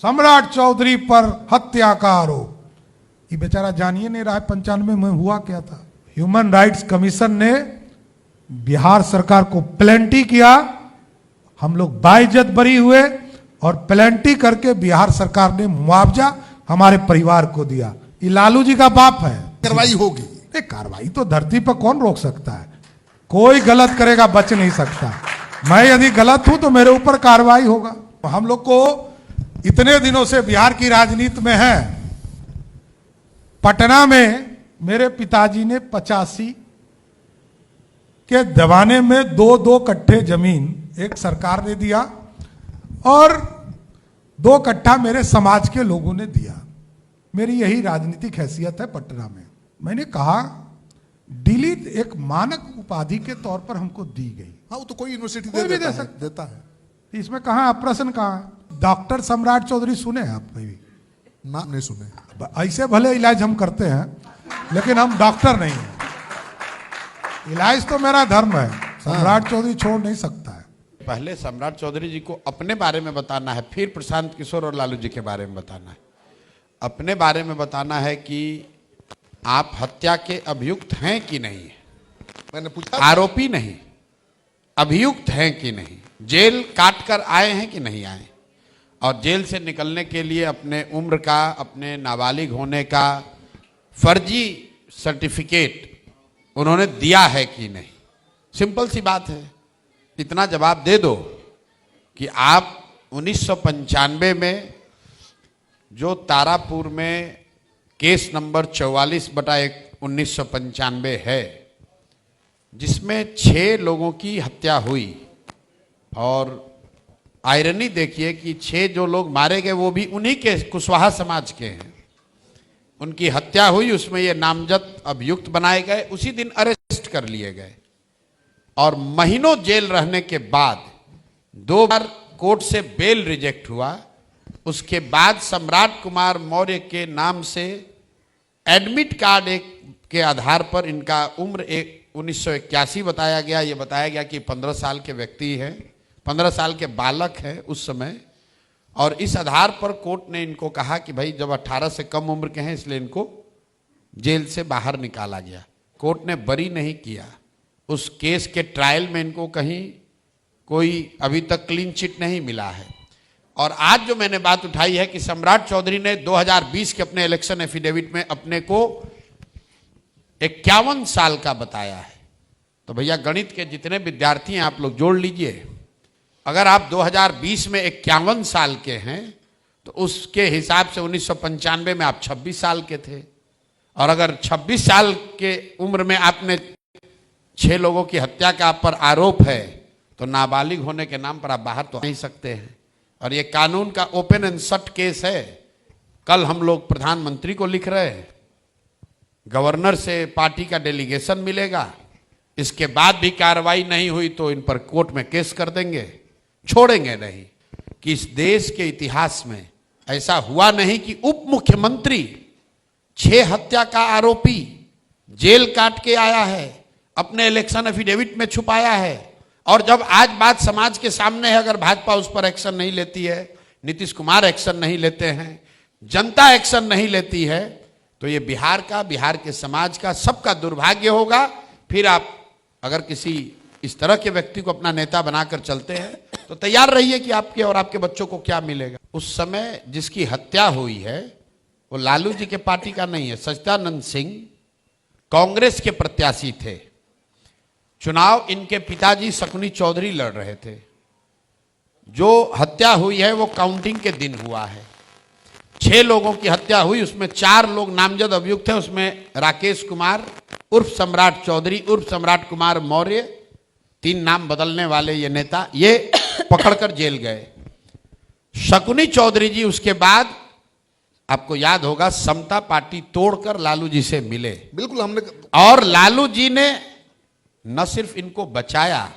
सम्राट चौधरी पर हत्या का आरोप। ये बेचारा जानिए नहीं रहा है 95 में हुआ क्या था। ह्यूमन राइट्स कमीशन ने बिहार सरकार को प्लेंटी किया, हम लोग बाइज्जत बरी हुए और प्लेंटी करके बिहार सरकार ने मुआवजा हमारे परिवार को दिया। ये लालू जी का बाप है। कार्रवाई होगी। कार्रवाई तो धरती पर कौन रोक सकता है? कोई गलत करेगा बच नहीं सकता। मैं यदि गलत हूं तो मेरे ऊपर कार्रवाई होगा। हम लोग को इतने दिनों से बिहार की राजनीति में है। पटना में मेरे पिताजी ने 85 के दबाने में 2-2 कट्ठे जमीन एक सरकार ने दिया और 2 कट्ठा मेरे समाज के लोगों ने दिया। मेरी यही राजनीतिक हैसियत है पटना में। मैंने कहा डिलीट एक मानक उपाधि के तौर पर हमको दी गई। हाँ, वो तो कोई यूनिवर्सिटी देता है। इसमें कहा प्रश्न कहा? डॉक्टर सम्राट चौधरी सुने आप? भी नाम नहीं सुने। ऐसे भले इलाज हम करते हैं लेकिन हम डॉक्टर नहीं हैं। इलाज तो मेरा धर्म है, सम्राट चौधरी छोड़ नहीं सकता है। पहले सम्राट चौधरी जी को अपने बारे में बताना है, फिर प्रशांत किशोर और लालू जी के बारे में बताना है। अपने बारे में बताना है कि आप हत्या के अभियुक्त हैं कि नहीं। मैंने पूछा, आरोपी नहीं, अभियुक्त हैं कि नहीं, जेल काट कर आए हैं कि नहीं आए, और जेल से निकलने के लिए अपने उम्र का, अपने नाबालिग होने का फर्जी सर्टिफिकेट उन्होंने दिया है कि नहीं। सिंपल सी बात है, इतना जवाब दे दो कि आप 1995 में जो तारापुर में केस नंबर 44/1995 है, जिसमें 6 लोगों की हत्या हुई, और आयरनी देखिए कि 6 जो लोग मारे गए वो भी उन्हीं के कुशवाहा समाज के हैं। उनकी हत्या हुई, उसमें ये नामजद अभियुक्त बनाए गए, उसी दिन अरेस्ट कर लिए गए और महीनों जेल रहने के बाद 2 बार कोर्ट से बेल रिजेक्ट हुआ। उसके बाद सम्राट कुमार मौर्य के नाम से एडमिट कार्ड के आधार पर इनका उम्र 1981 बताया गया। ये बताया गया कि 15 साल के व्यक्ति हैं, 15 साल के बालक हैं उस समय, और इस आधार पर कोर्ट ने इनको कहा कि भाई जब 18 से कम उम्र के हैं इसलिए इनको जेल से बाहर निकाला गया। कोर्ट ने बरी नहीं किया। उस केस के ट्रायल में इनको कहीं कोई अभी तक क्लीन चिट नहीं मिला है। और आज जो मैंने बात उठाई है कि सम्राट चौधरी ने 2020 के अपने इलेक्शन एफिडेविट में अपने को 51 साल का बताया है। तो भैया गणित के जितने विद्यार्थी हैं आप लोग जोड़ लीजिए। अगर आप 2020 में 51 साल के हैं तो उसके हिसाब से 1995 में आप 26 साल के थे, और अगर 26 साल के उम्र में आपने 6 लोगों की हत्या का आप पर आरोप है तो नाबालिग होने के नाम पर आप बाहर तो आ नहीं सकते हैं। और ये कानून का ओपन एंड शट केस है। कल हम लोग प्रधानमंत्री को लिख रहे हैं, गवर्नर से पार्टी का डेलीगेशन मिलेगा, इसके बाद भी कार्रवाई नहीं हुई तो इन पर कोर्ट में केस कर देंगे, छोड़ेंगे नहीं। कि इस देश के इतिहास में ऐसा हुआ नहीं कि उप मुख्यमंत्री 6 हत्या का आरोपी जेल काट के आया है, अपने इलेक्शन एफिडेविट में छुपाया है, और जब आज बात समाज के सामने है, अगर भाजपा उस पर एक्शन नहीं लेती है, नीतीश कुमार एक्शन नहीं लेते हैं, जनता एक्शन नहीं लेती है, तो ये बिहार का, बिहार के समाज का, सबका दुर्भाग्य होगा। फिर आप अगर किसी इस तरह के व्यक्ति को अपना नेता बनाकर चलते हैं तो तैयार रहिए कि आपके और आपके बच्चों को क्या मिलेगा। उस समय जिसकी हत्या हुई है वो लालू जी के पार्टी का नहीं है। सच्चिदानंद सिंह कांग्रेस के प्रत्याशी थे। चुनाव इनके पिताजी शकुनी चौधरी लड़ रहे थे। जो हत्या हुई है वो काउंटिंग के दिन हुआ है। 6 लोगों की हत्या हुई, उसमें 4 लोग नामजद अभियुक्त थे। उसमें राकेश कुमार उर्फ सम्राट चौधरी उर्फ सम्राट कुमार मौर्य, 3 नाम बदलने वाले ये नेता, ये पकड़कर जेल गए। शकुनी चौधरी जी उसके बाद आपको याद होगा समता पार्टी तोड़कर लालू जी से मिले। बिल्कुल हमने, और लालू जी ने न सिर्फ इनको बचाया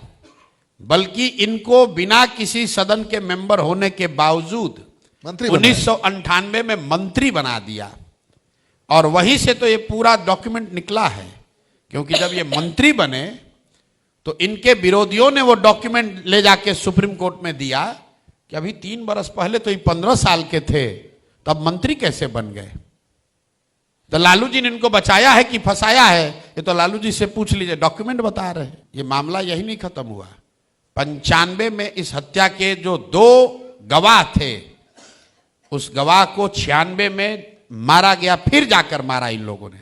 बल्कि इनको बिना किसी सदन के मेंबर होने के बावजूद 1998 में मंत्री बना दिया। और वहीं से तो ये पूरा डॉक्यूमेंट निकला है, क्योंकि जब ये मंत्री बने तो इनके विरोधियों ने वो डॉक्यूमेंट ले जाके सुप्रीम कोर्ट में दिया कि अभी 3 बरस पहले तो ये 15 साल के थे, तब मंत्री कैसे बन गए? तो लालू जी ने इनको बचाया है कि फंसाया है, ये तो लालू जी से पूछ लीजिए, डॉक्यूमेंट बता रहे हैं। ये मामला यही नहीं खत्म हुआ। 95 में इस हत्या के जो 2 गवाह थे, उस गवाह को 96 में मारा गया, फिर जाकर मारा इन लोगों ने।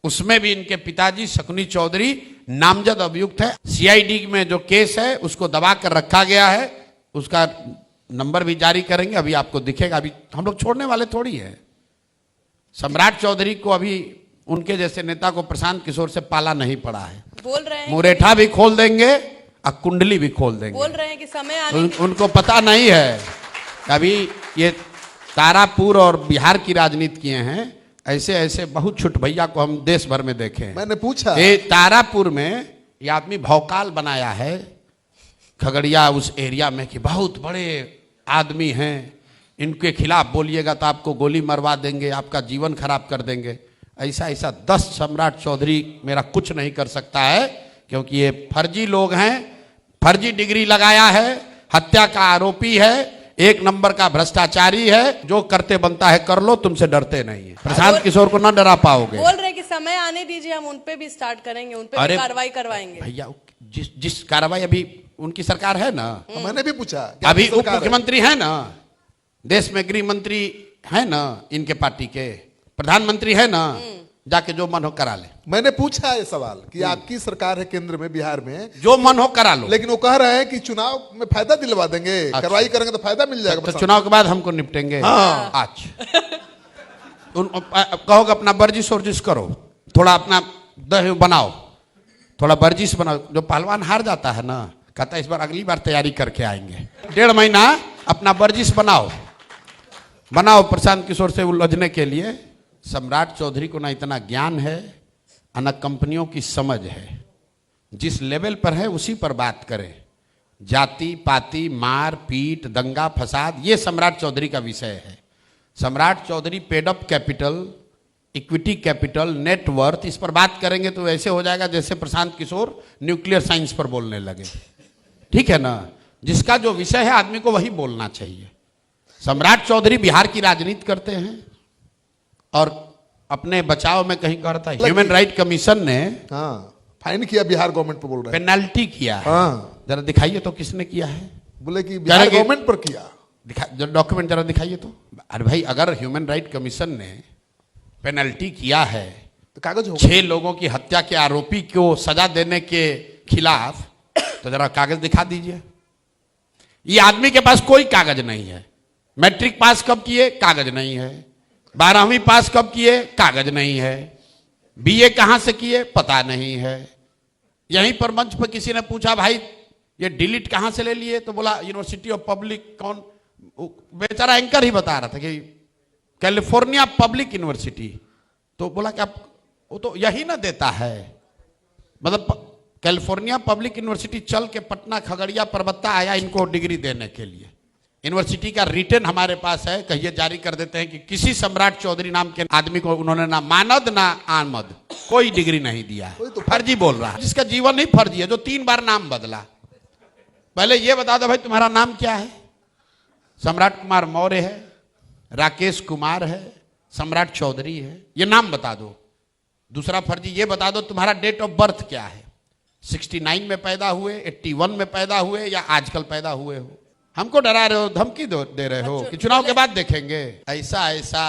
उसमें भी इनके पिताजी शकुनी चौधरी नामजद अभियुक्त है। सीआईडी में जो केस है उसको दबा कर रखा गया है, उसका नंबर भी जारी करेंगे, अभी आपको दिखेगा। अभी हम लोग छोड़ने वाले थोड़ी है। सम्राट चौधरी को अभी उनके जैसे नेता को प्रशांत किशोर से पाला नहीं पड़ा है। बोल रहे हैं मुरेठा भी खोल देंगे और कुंडली भी खोल देंगे। बोल रहे हैं कि समय आने उनको पता नहीं है। अभी ये तारापुर और बिहार की राजनीति किए हैं, ऐसे ऐसे बहुत छुट भैया को हम देश भर में देखे हैं। मैंने पूछा, ये तारापुर में ये आदमी भौकाल बनाया है, खगड़िया उस एरिया में, कि बहुत बड़े आदमी हैं, इनके खिलाफ बोलिएगा तो आपको गोली मरवा देंगे, आपका जीवन खराब कर देंगे। ऐसा ऐसा 10 सम्राट चौधरी मेरा कुछ नहीं कर सकता है, क्योंकि ये फर्जी लोग हैं, फर्जी डिग्री लगाया है, हत्या का आरोपी है, 1 नंबर का भ्रष्टाचारी है। जो करते बनता है कर लो, तुमसे डरते नहीं है। प्रशांत किशोर को ना डरा पाओगे। बोल रहे हैं कि समय आने दीजिए, हम उन पे भी स्टार्ट करेंगे, उन पे भी कार्रवाई करवाएंगे। भैया जिस कार्रवाई अभी उनकी सरकार है ना, मैंने भी पूछा, अभी उप मुख्यमंत्री है ना, देश में गृह मंत्री है ना, इनके पार्टी के प्रधानमंत्री है ना, जाके जो मन हो करा ले। मैंने पूछा ये सवाल कि आपकी सरकार है केंद्र में, बिहार में, जो मन हो करा लो। लेकिन वो कह रहे हैं कि चुनाव में फायदा दिलवा देंगे, कार्रवाई करेंगे तो फायदा मिल जाएगा। तो चुनाव के बाद हमको निपटेंगे। हाँ। आज कहोगे अपना वर्जिश वर्जिश करो, थोड़ा अपना दह बनाओ, थोड़ा वर्जिश बनाओ। जो पहलवान हार जाता है ना, कहता है इस बार अगली बार तैयारी करके आएंगे। 1.5 महीना अपना वर्जिश बनाओ, प्रशांत किशोर से उलझने के लिए। सम्राट चौधरी को ना इतना ज्ञान है, ना कंपनियों की समझ है। जिस लेवल पर है उसी पर बात करें। जाति पाति, मार पीट, दंगा फसाद, ये सम्राट चौधरी का विषय है। Samrat Chaudhary paid up capital, equity capital, net worth, इस पर बात करेंगे तो ऐसे हो जाएगा जैसे प्रशांत किशोर न्यूक्लियर साइंस पर बोलने लगे। ठीक है ना, जिसका जो विषय है आदमी को वही बोलना चाहिए। सम्राट चौधरी बिहार की राजनीति करते हैं और अपने बचाव में कहीं कहता है ह्यूमन राइट कमीशन ने फाइन किया, बिहार गवर्नमेंट पर बोल रहे हैं, पेनल्टी किया है। जरा दिखाइए तो किसने किया है। बोले कि बिहार गवर्नमेंट पर किया। जो डॉक्यूमेंट जरा दिखाइए तो। अरे भाई, अगर ह्यूमन राइट कमीशन ने पेनल्टी किया है तो कागज होगा। 6 लोगों की हत्या के आरोपी को सजा देने के खिलाफ, तो जरा कागज दिखा दीजिए। ये आदमी के पास कोई कागज नहीं है। मैट्रिक पास कब किए, कागज नहीं है। 12वीं पास कब किए, कागज नहीं है। बीए कहां से किए, पता नहीं है। यहीं पर मंच पर किसी ने पूछा, भाई ये डिलीट कहां से ले लिए, तो बोला यूनिवर्सिटी ऑफ पब्लिक, कौन बेचारा एंकर ही बता रहा था कि कैलिफोर्निया पब्लिक यूनिवर्सिटी। तो बोला कि आप, वो तो यही ना देता है, मतलब कैलिफोर्निया पब्लिक यूनिवर्सिटी चल के पटना, खगड़िया, परबत्ता आया इनको डिग्री देने के लिए। यूनिवर्सिटी का रिटर्न हमारे पास है, कहिए जारी कर देते हैं कि किसी सम्राट चौधरी नाम के आदमी को उन्होंने ना मानद ना आमद कोई डिग्री नहीं दिया है। तो फर्जी बोल रहा है, जिसका जीवन ही फर्जी है, जो 3 बार नाम बदला। पहले ये बता दो भाई तुम्हारा नाम क्या है। सम्राट कुमार मौर्य है, राकेश कुमार है, सम्राट चौधरी है, ये नाम बता दो। दूसरा फर्जी ये बता दो तुम्हारा डेट ऑफ बर्थ क्या है, 69 में पैदा हुए, 81 में पैदा हुए, या आजकल पैदा हुए हो। हमको डरा रहे हो, धमकी दे रहे हो कि चुनाव के बाद देखेंगे। ऐसा ऐसा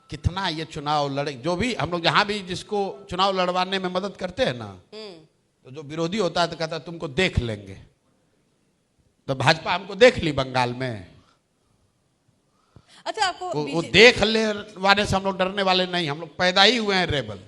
कितना ये चुनाव लड़े, जो भी हम लोग जहां भी जिसको चुनाव लड़वाने में मदद करते हैं ना, तो जो विरोधी होता है तो कहता है तुमको देख लेंगे। तो भाजपा हमको देख ली बंगाल में। अच्छा, आपको वो देख ले वाले से हम लोग डरने वाले नहीं, हम लोग पैदा ही हुए हैं रेबल।